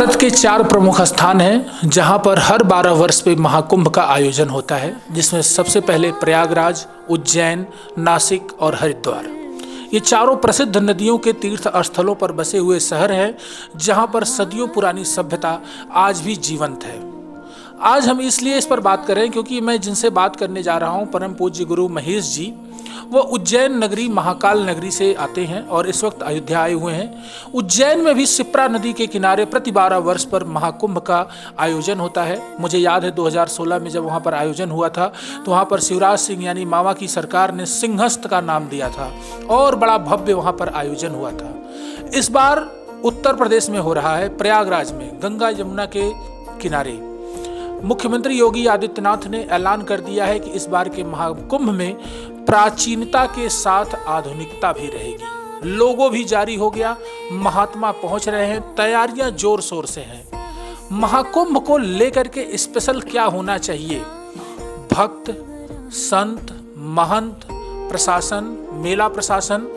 भारत के 4 प्रमुख स्थान हैं जहां पर हर 12 वर्ष पे महाकुंभ का आयोजन होता है, जिसमें सबसे पहले प्रयागराज, उज्जैन, नासिक और हरिद्वार। ये चारों प्रसिद्ध नदियों के तीर्थ स्थलों पर बसे हुए शहर हैं जहां पर सदियों पुरानी सभ्यता आज भी जीवंत है। आज हम इसलिए इस पर बात कर रहे हैं क्योंकि मैं जिनसे बात करने जा रहा हूं, परम पूज्य गुरु महेश जी, वो उज्जैन नगरी महाकाल नगरी से आते हैं और इस वक्त अयोध्या आए हुए हैं। उज्जैन में भी शिप्रा नदी के किनारे प्रति 12 वर्ष पर महाकुंभ का आयोजन होता है। मुझे याद है 2016 में जब वहाँ पर आयोजन हुआ था तो वहाँ पर शिवराज सिंह यानी मामा की सरकार ने सिंहस्थ का नाम दिया था और बड़ा भव्य वहाँ पर आयोजन हुआ था। इस बार उत्तर प्रदेश में हो रहा है, प्रयागराज में, गंगा यमुना के किनारे। मुख्यमंत्री योगी आदित्यनाथ ने ऐलान कर दिया है कि इस बार के महाकुंभ में प्राचीनता के साथ आधुनिकता भी रहेगी। लोगो भी जारी हो गया, महात्मा पहुंच रहे हैं, तैयारियां जोर शोर से हैं। महाकुंभ को लेकर के स्पेशल क्या होना चाहिए? भक्त, संत, महंत, प्रशासन, मेला प्रशासन,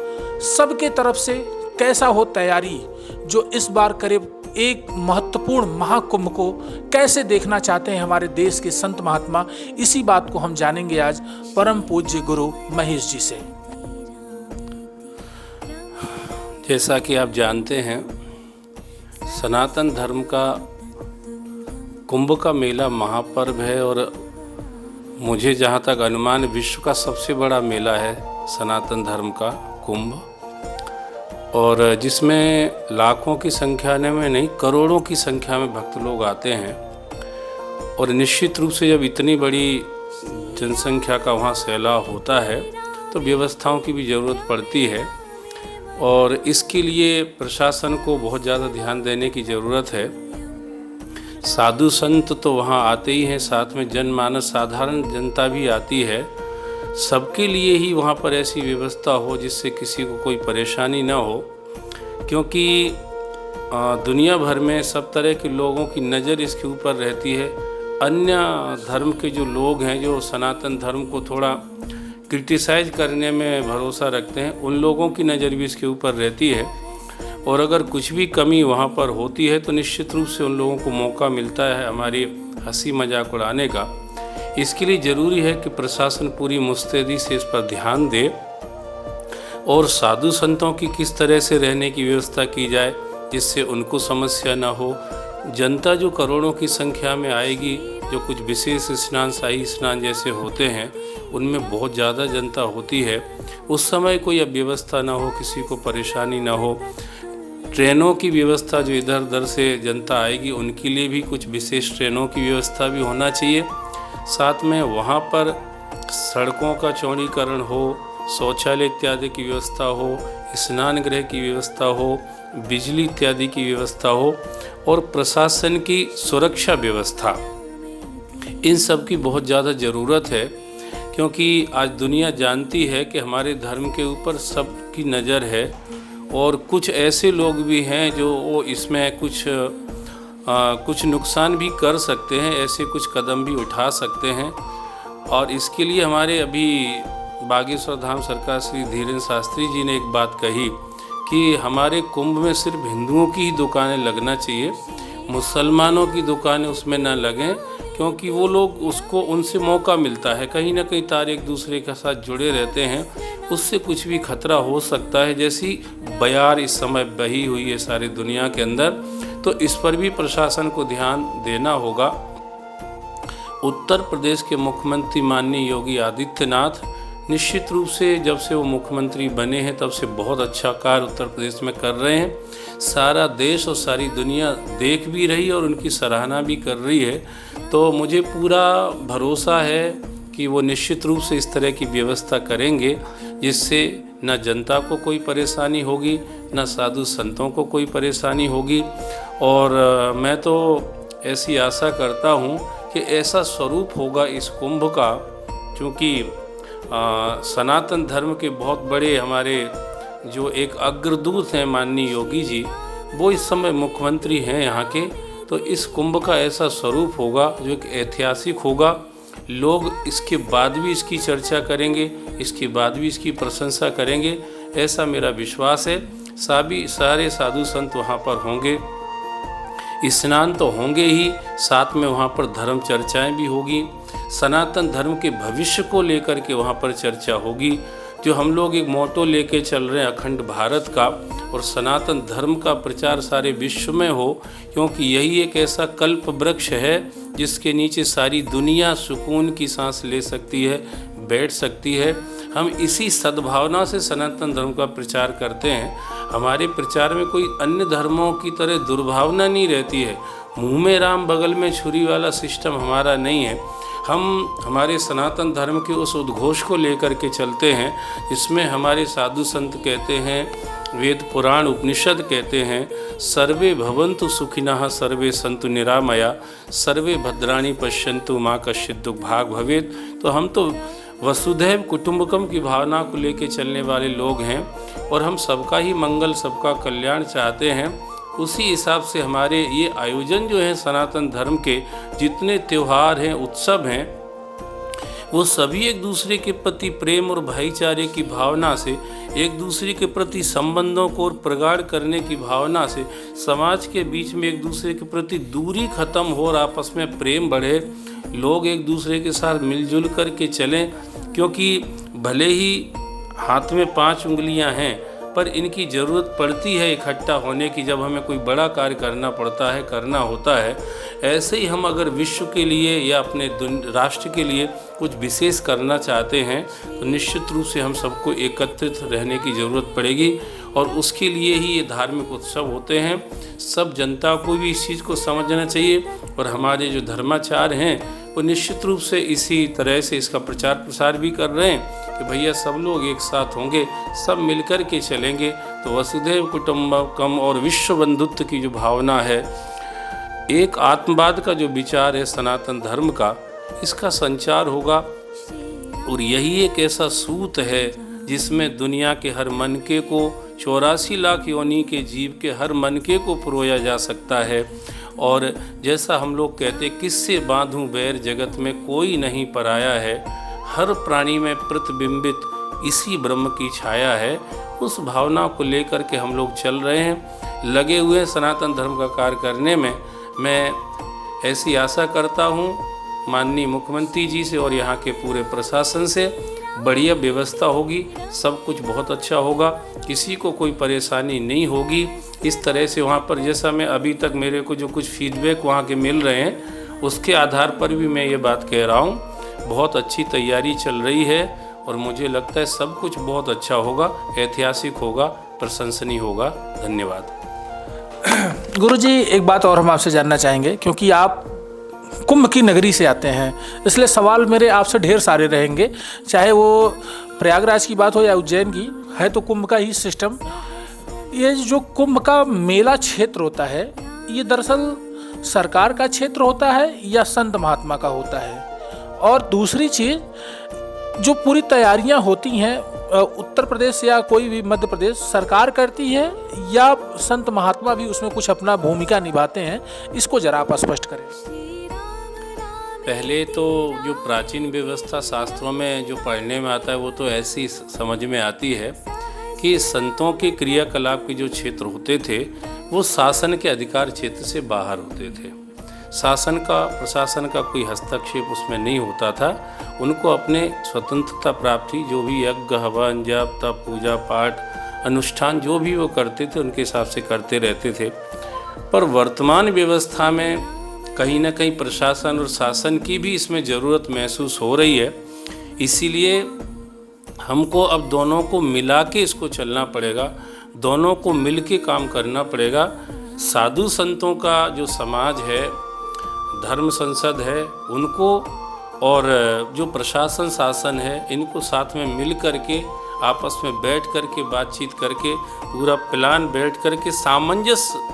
सबके तरफ से कैसा हो तैयारी, जो इस बार करीब एक महत्वपूर्ण महाकुंभ को कैसे देखना चाहते हैं हमारे देश के संत महात्मा, इसी बात को हम जानेंगे आज परम पूज्य गुरु महेश जी से। जैसा कि आप जानते हैं, सनातन धर्म का कुंभ का मेला महापर्व है और मुझे जहाँ तक अनुमान, विश्व का सबसे बड़ा मेला है सनातन धर्म का कुंभ, और जिसमें लाखों की संख्या में नहीं, करोड़ों की संख्या में भक्त लोग आते हैं। और निश्चित रूप से जब इतनी बड़ी जनसंख्या का वहाँ सैलाब होता है तो व्यवस्थाओं की भी ज़रूरत पड़ती है और इसके लिए प्रशासन को बहुत ज़्यादा ध्यान देने की ज़रूरत है। साधु संत तो वहाँ आते ही हैं, साथ में जनमानस, साधारण जनता भी आती है। सबके लिए ही वहाँ पर ऐसी व्यवस्था हो जिससे किसी को कोई परेशानी ना हो, क्योंकि दुनिया भर में सब तरह के लोगों की नज़र इसके ऊपर रहती है। अन्य धर्म के जो लोग हैं, जो सनातन धर्म को थोड़ा क्रिटिसाइज करने में भरोसा रखते हैं, उन लोगों की नज़र भी इसके ऊपर रहती है और अगर कुछ भी कमी वहाँ पर होती है तो निश्चित रूप से उन लोगों को मौका मिलता है हमारी हंसी मजाक उड़ाने का। इसके लिए ज़रूरी है कि प्रशासन पूरी मुस्तैदी से इस पर ध्यान दे और साधु संतों की किस तरह से रहने की व्यवस्था की जाए जिससे उनको समस्या ना हो। जनता जो करोड़ों की संख्या में आएगी, जो कुछ विशेष स्नान, शाही स्नान जैसे होते हैं, उनमें बहुत ज़्यादा जनता होती है, उस समय कोई अव्यवस्था ना हो, किसी को परेशानी ना हो। ट्रेनों की व्यवस्था, जो इधर उधर से जनता आएगी उनके लिए भी कुछ विशेष ट्रेनों की व्यवस्था भी होना चाहिए। साथ में वहाँ पर सड़कों का चौड़ीकरण हो, शौचालय इत्यादि की व्यवस्था हो, स्नान गृह की व्यवस्था हो, बिजली इत्यादि की व्यवस्था हो और प्रशासन की सुरक्षा व्यवस्था, इन सब की बहुत ज़्यादा ज़रूरत है। क्योंकि आज दुनिया जानती है कि हमारे धर्म के ऊपर सबकी नज़र है और कुछ ऐसे लोग भी हैं जो वो इसमें कुछ नुकसान भी कर सकते हैं, ऐसे कुछ कदम भी उठा सकते हैं। और इसके लिए हमारे अभी बागेश्वर धाम सरकार श्री धीरेन्द्र शास्त्री जी ने एक बात कही कि हमारे कुंभ में सिर्फ हिंदुओं की ही दुकानें लगना चाहिए, मुसलमानों की दुकानें उसमें ना लगें, क्योंकि वो लोग उसको, उनसे मौका मिलता है, कहीं ना कहीं तार एक दूसरे के साथ जुड़े रहते हैं, उससे कुछ भी खतरा हो सकता है। जैसी बयार इस समय बही हुई है सारी दुनिया के अंदर, तो इस पर भी प्रशासन को ध्यान देना होगा। उत्तर प्रदेश के मुख्यमंत्री माननीय योगी आदित्यनाथ निश्चित रूप से जब से वो मुख्यमंत्री बने हैं तब से बहुत अच्छा कार्य उत्तर प्रदेश में कर रहे हैं। सारा देश और सारी दुनिया देख भी रही है और उनकी सराहना भी कर रही है। तो मुझे पूरा भरोसा है कि वो निश्चित रूप से इस तरह की व्यवस्था करेंगे जिससे न जनता को कोई परेशानी होगी, न साधु संतों को कोई परेशानी होगी। और मैं तो ऐसी आशा करता हूँ कि ऐसा स्वरूप होगा इस कुंभ का, क्योंकि सनातन धर्म के बहुत बड़े हमारे जो एक अग्रदूत हैं माननीय योगी जी, वो इस समय मुख्यमंत्री हैं यहाँ के। तो इस कुंभ का ऐसा स्वरूप होगा जो एक ऐतिहासिक होगा। लोग इसके बाद भी इसकी चर्चा करेंगे, इसके बाद भी इसकी प्रशंसा करेंगे, ऐसा मेरा विश्वास है। सारे साधु संत वहाँ पर होंगे। स्नान तो होंगे ही, साथ में वहाँ पर धर्म चर्चाएं भी होगी। सनातन धर्म के भविष्य को लेकर के वहाँ पर चर्चा होगी। जो हम लोग एक मोटो लेके चल रहे हैं अखंड भारत का, और सनातन धर्म का प्रचार सारे विश्व में हो, क्योंकि यही एक ऐसा कल्प वृक्ष है जिसके नीचे सारी दुनिया सुकून की सांस ले सकती है, बैठ सकती है। हम इसी सद्भावना से सनातन धर्म का प्रचार करते हैं। हमारे प्रचार में कोई अन्य धर्मों की तरह दुर्भावना नहीं रहती है। मुँह में राम बगल में छुरी वाला सिस्टम हमारा नहीं है। हम हमारे सनातन धर्म के उस उद्घोष को लेकर के चलते हैं जिसमें हमारे साधु संत कहते हैं, वेद पुराण उपनिषद कहते हैं, सर्वे भवन्तु सुखिनः सर्वे सन्तु निरामया सर्वे भद्राणि पश्यन्तु मा कश्चित् दुर्भाग् भवेत्। तो हम तो वसुधैव कुटुम्बकम की भावना को लेके चलने वाले लोग हैं और हम सबका ही मंगल, सबका कल्याण चाहते हैं। उसी हिसाब से हमारे ये आयोजन जो है सनातन धर्म के जितने त्यौहार हैं, उत्सव हैं, वो सभी एक दूसरे के प्रति प्रेम और भाईचारे की भावना से, एक दूसरे के प्रति संबंधों को प्रगाढ़ करने की भावना से, समाज के बीच में एक दूसरे के प्रति दूरी खत्म हो और आपस में प्रेम बढ़े, लोग एक दूसरे के साथ मिलजुल कर के चलें। क्योंकि भले ही हाथ में 5 उंगलियां हैं, पर इनकी ज़रूरत पड़ती है इकट्ठा होने की, जब हमें कोई बड़ा कार्य करना पड़ता है, करना होता है। ऐसे ही हम अगर विश्व के लिए या अपने राष्ट्र के लिए कुछ विशेष करना चाहते हैं तो निश्चित रूप से हम सबको एकत्रित रहने की ज़रूरत पड़ेगी, और उसके लिए ही ये धार्मिक उत्सव होते हैं। सब जनता को भी इस चीज़ को समझना चाहिए, और हमारे जो धर्माचार्य हैं वो निश्चित रूप से इसी तरह से इसका प्रचार प्रसार भी कर रहे हैं कि भैया सब लोग एक साथ होंगे, सब मिलकर के चलेंगे तो वसुधैव कुटुम्बकम और विश्व बंधुत्व की जो भावना है, एक आत्मवाद का जो विचार है सनातन धर्म का, इसका संचार होगा। और यही एक ऐसा सूत है जिसमें दुनिया के हर मनके को, 84 लाख योनि के जीव के हर मनके को परोया जा सकता है। और जैसा हम लोग कहते, किससे बांधूं बैर जगत में कोई नहीं पराया है, हर प्राणी में प्रतिबिंबित इसी ब्रह्म की छाया है। उस भावना को लेकर के हम लोग चल रहे हैं, लगे हुए हैं सनातन धर्म का कार्य करने में। मैं ऐसी आशा करता हूँ माननीय मुख्यमंत्री जी से और यहाँ के पूरे प्रशासन से, बढ़िया व्यवस्था होगी, सब कुछ बहुत अच्छा होगा, किसी को कोई परेशानी नहीं होगी। इस तरह से वहाँ पर जैसा मैं अभी तक मेरे को जो कुछ फीडबैक वहाँ के मिल रहे हैं, उसके आधार पर भी मैं ये बात कह रहा हूँ, बहुत अच्छी तैयारी चल रही है और मुझे लगता है सब कुछ बहुत अच्छा होगा, ऐतिहासिक होगा, प्रशंसनीय होगा। धन्यवाद। गुरुजी, एक बात और हम आपसे जानना चाहेंगे, क्योंकि आप कुंभ की नगरी से आते हैं, इसलिए सवाल मेरे आपसे ढेर सारे रहेंगे, चाहे वो प्रयागराज की बात हो या उज्जैन की, है तो कुंभ का ही सिस्टम। ये जो कुंभ का मेला क्षेत्र होता है, ये दरअसल सरकार का क्षेत्र होता है या संत महात्मा का होता है? और दूसरी चीज़, जो पूरी तैयारियां होती हैं उत्तर प्रदेश या कोई भी मध्य प्रदेश सरकार करती है या संत महात्मा भी उसमें कुछ अपना भूमिका निभाते हैं, इसको जरा आप स्पष्ट करें। पहले तो जो प्राचीन व्यवस्था शास्त्रों में जो पढ़ने में आता है वो तो ऐसी समझ में आती है कि संतों के क्रियाकलाप के जो क्षेत्र होते थे वो शासन के अधिकार क्षेत्र से बाहर होते थे। शासन का, प्रशासन का कोई हस्तक्षेप उसमें नहीं होता था। उनको अपने स्वतंत्रता प्राप्त थी, जो भी यज्ञ, हवन, जप, तप, पूजा पाठ, अनुष्ठान जो भी वो करते थे उनके हिसाब से करते रहते थे। पर वर्तमान व्यवस्था में कहीं ना कहीं प्रशासन और शासन की भी इसमें ज़रूरत महसूस हो रही है। इसीलिए हमको अब दोनों को मिला के इसको चलना पड़ेगा, दोनों को मिल के काम करना पड़ेगा। साधु संतों का जो समाज है, धर्म संसद है, उनको और जो प्रशासन शासन है, इनको साथ में मिल करके आपस में बैठ करके बातचीत करके पूरा प्लान बैठ करके सामंजस्य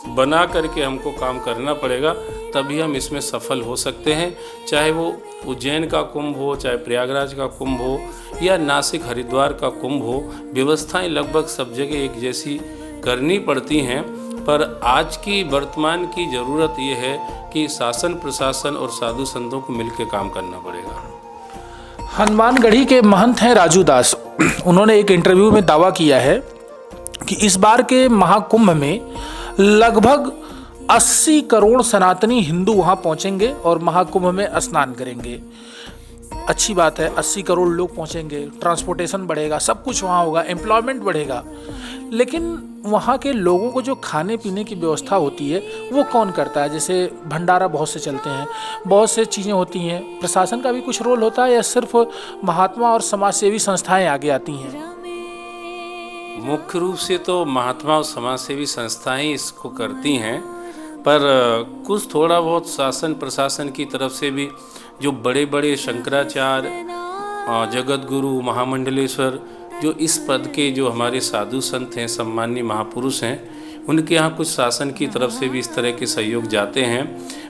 बना करके हमको काम करना पड़ेगा, तभी हम इसमें सफल हो सकते हैं। चाहे वो उज्जैन का कुंभ हो, चाहे प्रयागराज का कुंभ हो या नासिक हरिद्वार का कुंभ हो, व्यवस्थाएं लगभग सब जगह एक जैसी करनी पड़ती हैं। पर आज की वर्तमान की ज़रूरत ये है कि शासन प्रशासन और साधु संतों को मिलकर काम करना पड़ेगा। हनुमानगढ़ी के महंत हैं राजू दास, उन्होंने एक इंटरव्यू में दावा किया है कि इस बार के महाकुंभ में लगभग 80 करोड़ सनातनी हिंदू वहाँ पहुँचेंगे और महाकुंभ में स्नान करेंगे। अच्छी बात है, 80 करोड़ लोग पहुँचेंगे, ट्रांसपोर्टेशन बढ़ेगा, सब कुछ वहाँ होगा, एम्प्लॉयमेंट बढ़ेगा। लेकिन वहाँ के लोगों को जो खाने पीने की व्यवस्था होती है वो कौन करता है? जैसे भंडारा बहुत से चलते हैं, बहुत से चीज़ें होती हैं, प्रशासन का भी कुछ रोल होता है या सिर्फ महात्मा और समाज सेवी संस्थाएं आगे आती हैं? मुख्य रूप से तो महात्मा और समाज सेवी संस्थाएं इसको करती हैं, पर कुछ थोड़ा बहुत शासन प्रशासन की तरफ से भी जो बड़े बड़े शंकराचार्य, जगत गुरु, महामंडलेश्वर, जो इस पद के जो हमारे साधु संत हैं, सम्मानीय महापुरुष हैं, उनके यहाँ कुछ शासन की तरफ से भी इस तरह के सहयोग जाते हैं।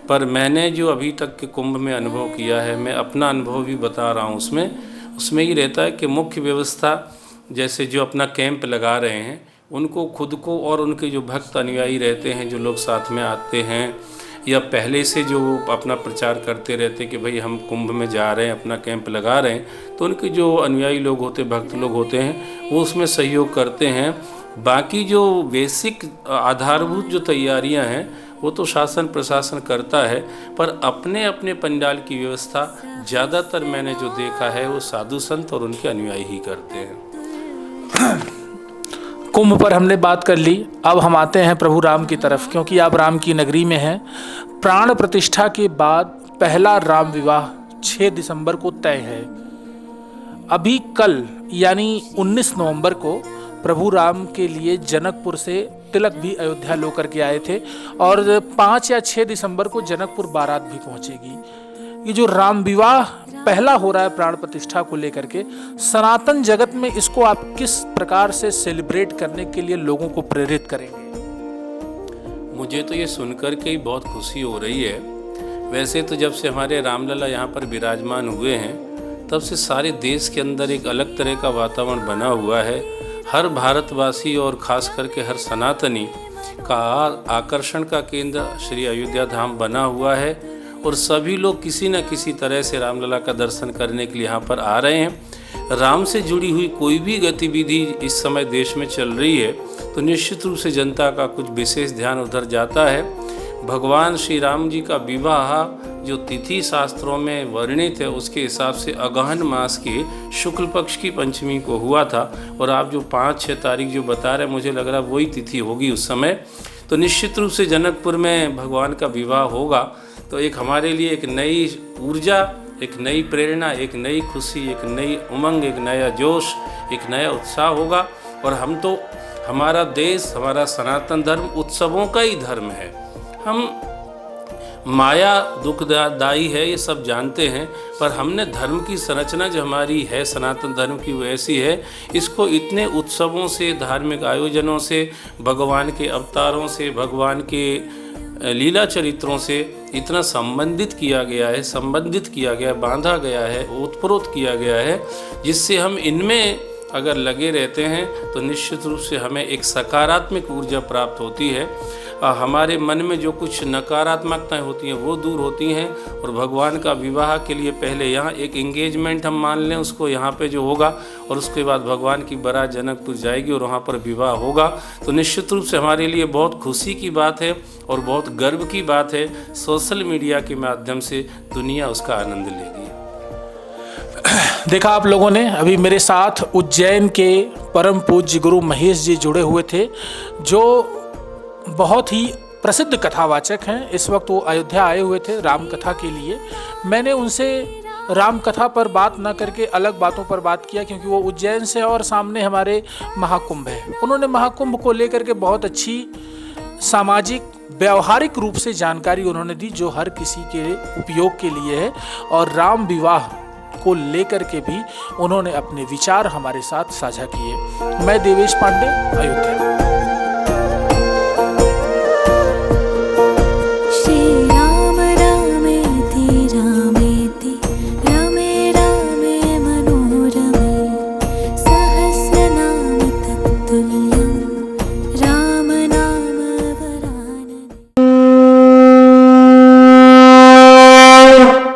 पर मैंने जो अभी तक के कुंभ में अनुभव किया है, मैं अपना अनुभव भी बता रहा हूँ। उसमें ये रहता है कि मुख्य व्यवस्था, जैसे जो अपना कैंप लगा रहे हैं, उनको खुद को और उनके जो भक्त अनुयायी रहते हैं, जो लोग साथ में आते हैं या पहले से जो अपना प्रचार करते रहते हैं कि भाई हम कुंभ में जा रहे हैं, अपना कैंप लगा रहे हैं, तो उनके जो अनुयायी लोग होते, भक्त लोग होते हैं, वो उसमें सहयोग करते हैं। बाकी जो बेसिक आधारभूत जो तैयारियां हैं वो तो शासन प्रशासन करता है, पर अपने अपने पंडाल की व्यवस्था ज़्यादातर मैंने जो देखा है वो साधु संत और उनके अनुयायी ही करते हैं। कुंभ पर हमने बात कर ली, अब हम आते हैं प्रभु राम की तरफ, क्योंकि आप राम की नगरी में हैं। प्राण प्रतिष्ठा के बाद पहला राम विवाह 6 दिसंबर को तय है। अभी कल यानी 19 नवंबर को प्रभु राम के लिए जनकपुर से तिलक भी अयोध्या लेकर के आए थे और 5 या 6 दिसंबर को जनकपुर बारात भी पहुंचेगी। ये जो राम विवाह पहला हो रहा है प्राण प्रतिष्ठा को लेकर के, सनातन जगत में इसको आप किस प्रकार से सेलिब्रेट करने के लिए लोगों को प्रेरित करेंगे? मुझे तो ये सुनकर के ही बहुत खुशी हो रही है। वैसे तो जब से हमारे रामलला यहाँ पर विराजमान हुए हैं, तब से सारे देश के अंदर एक अलग तरह का वातावरण बना हुआ है। हर भारतवासी और ख़ास करके हर सनातनी का आकर्षण का केंद्र श्री अयोध्या धाम बना हुआ है और सभी लोग किसी न किसी तरह से रामलला का दर्शन करने के लिए यहाँ पर आ रहे हैं। राम से जुड़ी हुई कोई भी गतिविधि इस समय देश में चल रही है तो निश्चित रूप से जनता का कुछ विशेष ध्यान उधर जाता है। भगवान श्री राम जी का विवाह जो तिथि शास्त्रों में वर्णित है, उसके हिसाब से अगहन मास के शुक्ल पक्ष की पंचमी को हुआ था और आप जो 5-6 तारीख जो बता रहे हैं, मुझे लग रहा है वही तिथि होगी उस समय। तो निश्चित रूप से जनकपुर में भगवान का विवाह होगा, तो एक हमारे लिए एक नई ऊर्जा, एक नई प्रेरणा, एक नई खुशी, एक नई उमंग, एक नया जोश, एक नया उत्साह होगा। और हम तो, हमारा देश, हमारा सनातन धर्म उत्सवों का ही धर्म है। हम माया दुखदाई है ये सब जानते हैं, पर हमने धर्म की संरचना जो हमारी है सनातन धर्म की वो ऐसी है, इसको इतने उत्सवों से, धार्मिक आयोजनों से, भगवान के अवतारों से, भगवान के लीला चरित्रों से इतना संबंधित किया गया है, बांधा गया है, ओतप्रोत किया गया है, जिससे हम इनमें अगर लगे रहते हैं तो निश्चित रूप से हमें एक सकारात्मक ऊर्जा प्राप्त होती है। हमारे मन में जो कुछ नकारात्मकताएं होती हैं वो दूर होती हैं और भगवान का विवाह के लिए पहले यहाँ एक एंगेजमेंट हम मान लें उसको, यहाँ पे जो होगा, और उसके बाद भगवान की बारात जनकपुर जाएगी और वहाँ पर विवाह होगा। तो निश्चित रूप से हमारे लिए बहुत खुशी की बात है और बहुत गर्व की बात है। सोशल मीडिया के माध्यम से दुनिया उसका आनंद लेगी। देखा आप लोगों ने, अभी मेरे साथ उज्जैन के परम पूज्य गुरु महेश जी जुड़े हुए थे, जो बहुत ही प्रसिद्ध कथावाचक हैं। इस वक्त वो अयोध्या आए हुए थे राम कथा के लिए। मैंने उनसे राम कथा पर बात ना करके अलग बातों पर बात किया, क्योंकि वो उज्जैन से और सामने हमारे महाकुंभ है। उन्होंने महाकुंभ को लेकर के बहुत अच्छी सामाजिक व्यवहारिक रूप से जानकारी उन्होंने दी, जो हर किसी के उपयोग के लिए है। और राम विवाह को लेकर के भी उन्होंने अपने विचार हमारे साथ साझा किए। मैं देवेश पांडे, अयोध्या।